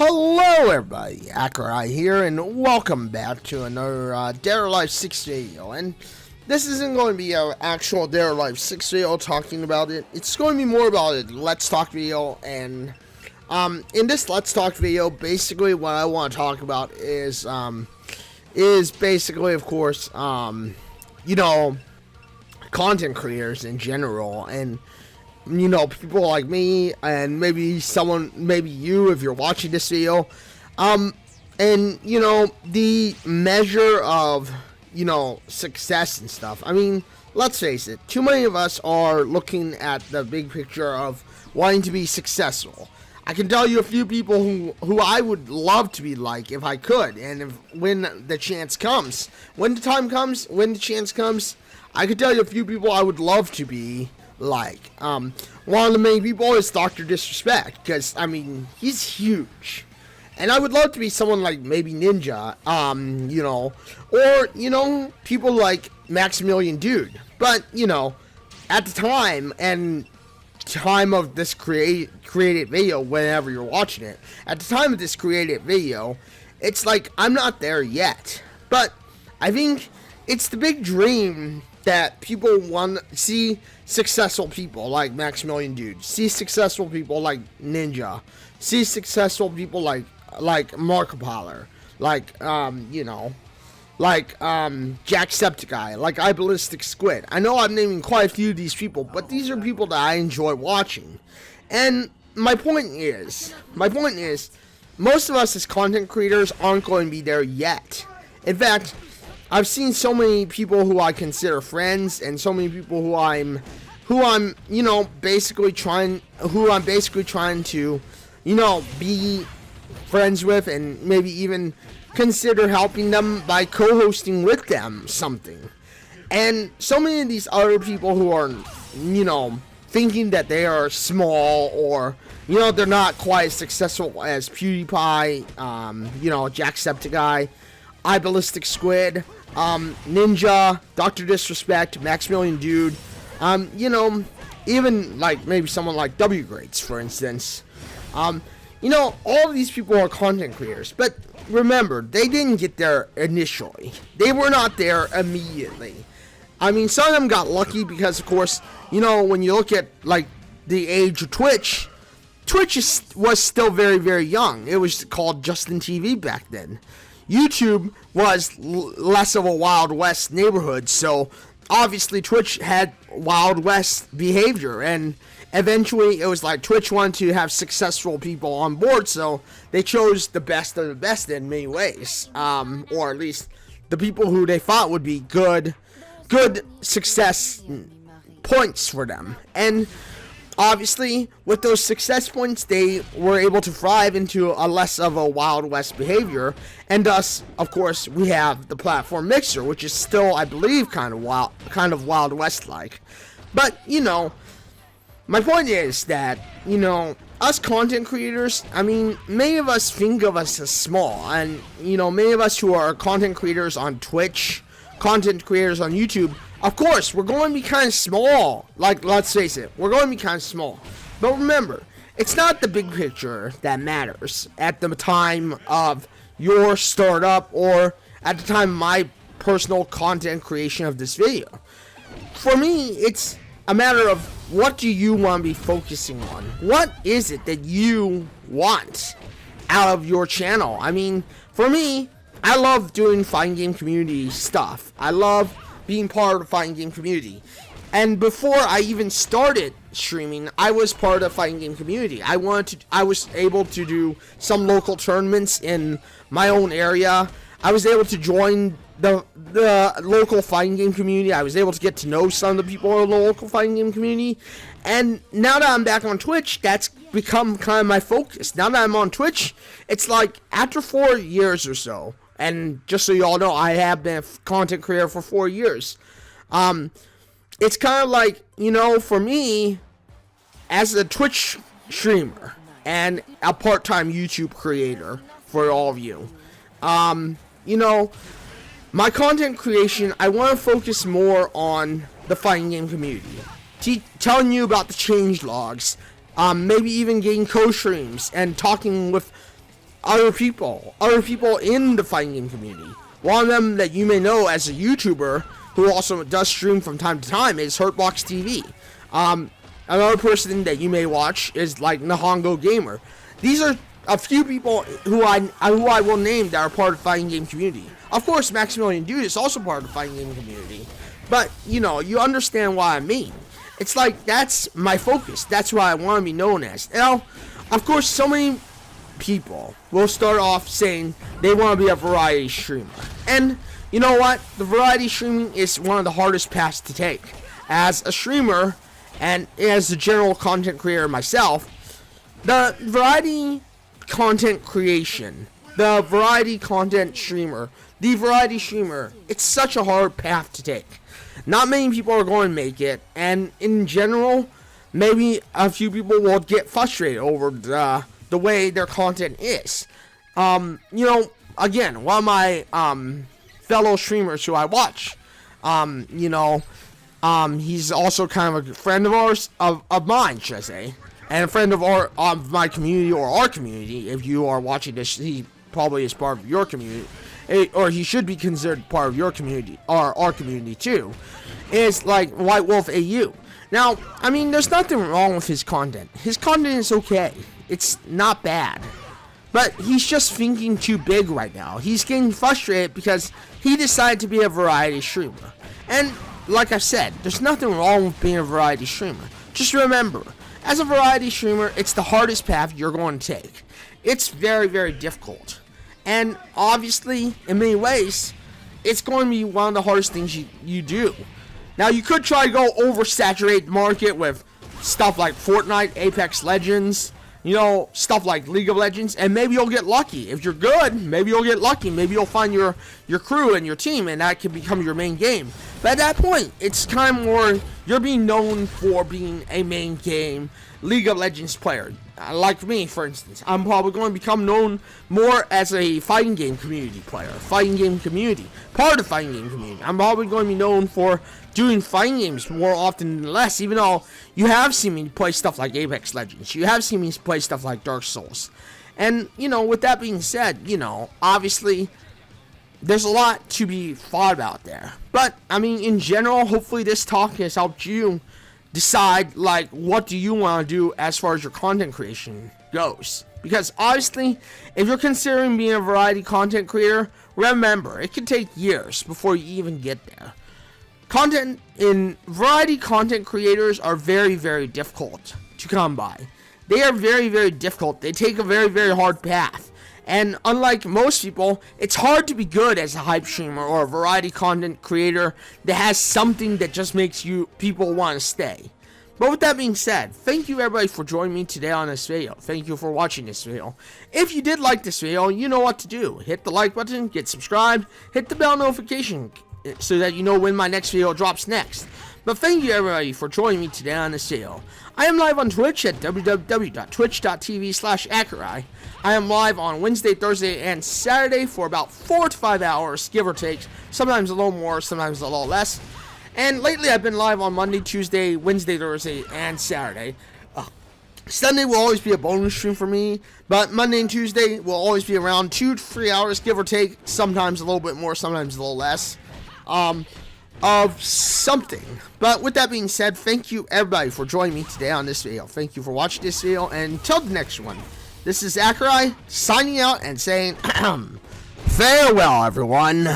Hello everybody, Accureye here, and welcome back to another Dead or Life 6 video. And this isn't going to be an actual Dead or Life 6 video talking about it. It's going to be more about a Let's Talk video, and in this Let's Talk video, basically what I want to talk about is basically, of course, content creators in general, and people like me, and maybe you, if you're watching this video, and the measure of, success and stuff. I mean, let's face it, too many of us are looking at the big picture of wanting to be successful. I can tell you a few people who I would love to be like if I could, and when the chance comes, when the chance comes, I could tell you a few people I would love to be like. One of the main people is Dr. Disrespect, because he's huge, and I would love to be someone like maybe Ninja, or people like Maximilian Dude. But at the time of this created video, whenever you're watching it, at the time of this created video, it's like I'm not there yet, but I think it's the big dream that people want to see. Successful people like Maximilian Dude, see successful people like Ninja, see successful people like Markiplier, like Jacksepticeye, like iBallistic Squid. I know I'm naming quite a few of these people, but these are people that I enjoy watching. And my point is, most of us as content creators aren't going to be there yet. In fact, I've seen so many people who I consider friends, and so many people who I'm basically trying to, be friends with, and maybe even consider helping them by co-hosting with them something. And so many of these other people who are, thinking that they are small, or, they're not quite as successful as PewDiePie, Jacksepticeye, iBallistic Squid, Ninja, Dr. Disrespect, Maximilian Dude, even like maybe someone like W Grades, for instance. All of these people are content creators, but remember, they didn't get there initially. They were not there immediately. Some of them got lucky because, of course, when you look at like the age of Twitch was still very, very young. It was called Justin TV back then. YouTube was less of a Wild West neighborhood, so obviously Twitch had Wild West behavior, and eventually it was like Twitch wanted to have successful people on board, so they chose the best of the best in many ways, or at least the people who they thought would be good success points for them. And obviously, with those success points, they were able to thrive into a less of a Wild West behavior, and thus, of course, we have the platform Mixer, which is still, I believe, kind of Wild West-like. But, my point is that, us content creators, many of us think of us as small, and, many of us who are content creators on Twitch, content creators on YouTube, of course, we're going to be kind of small. Like, let's face it, we're going to be kind of small. But remember, it's not the big picture that matters at the time of your startup, or at the time of my personal content creation of this video. For me, it's a matter of, what do you want to be focusing on? What is it that you want out of your channel? For me, I love doing fighting game community stuff. I love being part of the fighting game community. And before I even started streaming, I was part of the fighting game community. I was able to do some local tournaments in my own area. I was able to join the local fighting game community. I was able to get to know some of the people in the local fighting game community. And now that I'm back on Twitch, that's become kind of my focus. Now that I'm on Twitch, it's like after 4 years or so, and just so you all know, I have been a content creator for 4 years. It's kind of like, for me, as a Twitch streamer and a part-time YouTube creator for all of you, my content creation, I want to focus more on the fighting game community. Telling you about the change logs, maybe even getting co-streams and talking with other people in the fighting game community. One of them that you may know as a YouTuber who also does stream from time to time is Hurtbox TV. Another person that you may watch is like Nihongo Gamer. These are a few people who I will name that are part of the fighting game community. Of course, Maximilian Dude is also part of the fighting game community. But, you understand what I mean. It's like, that's my focus. That's what I want to be known as. Now, of course, so many people will start off saying they want to be a variety streamer. And, you know what? The variety streaming is one of the hardest paths to take. As a streamer, and as a general content creator myself, the variety content creation, the variety content streamer, it's such a hard path to take. Not many people are going to make it, and in general, maybe a few people will get frustrated over the way their content is. Again, one of my fellow streamers who I watch, he's also kind of a friend of ours, of mine, should I say, and a friend of my community, or our community. If you are watching this, he probably is part of your community, or he should be considered part of your community, or our community too. Is like White Wolf AU. Now, I mean, there's nothing wrong with his content. His content is okay. It's not bad. But he's just thinking too big right now. He's getting frustrated because he decided to be a variety streamer. And like I said, there's nothing wrong with being a variety streamer. Just remember, as a variety streamer, it's the hardest path you're going to take. It's very, very difficult. And obviously, in many ways, it's going to be one of the hardest things you do. Now, you could try to go oversaturate the market with stuff like Fortnite, Apex Legends, stuff like League of Legends, and maybe you'll get lucky. If you're good, maybe you'll get lucky. Maybe you'll find your crew and your team, and that can become your main game. But at that point, it's kind of more, you're being known for being a main game League of Legends player. Like me, for instance, I'm probably going to become known more as a fighting game community player, part of the fighting game community. I'm probably going to be known for doing fighting games more often than less, even though you have seen me play stuff like Apex Legends. You have seen me play stuff like Dark Souls. And, with that being said, obviously, there's a lot to be thought about there. But, I mean, in general, hopefully this talk has helped you decide, like, what do you want to do as far as your content creation goes. Because, obviously, if you're considering being a variety content creator, remember, it can take years before you even get there. Variety content creators are very, very difficult to come by. They are very, very difficult. They take a very, very hard path. And unlike most people, it's hard to be good as a hype streamer or a variety content creator that has something that just makes people want to stay. But with that being said, thank you everybody for joining me today on this video. Thank you for watching this video. If you did like this video, you know what to do. Hit the like button, get subscribed, hit the bell notification so that you know when my next video drops next. But thank you everybody for joining me today on this video. I am live on Twitch at www.twitch.tv/Accureye. I am live on Wednesday, Thursday, and Saturday for about 4 to 5 hours, give or take. Sometimes a little more, sometimes a little less. And lately I've been live on Monday, Tuesday, Wednesday, Thursday, and Saturday. Sunday will always be a bonus stream for me, but Monday and Tuesday will always be around 2 to 3 hours, give or take. Sometimes a little bit more, sometimes a little less. Of something. But with that being said, thank you everybody for joining me today on this video. Thank you for watching this video, and until the next one, this is Accureye signing out and saying farewell everyone.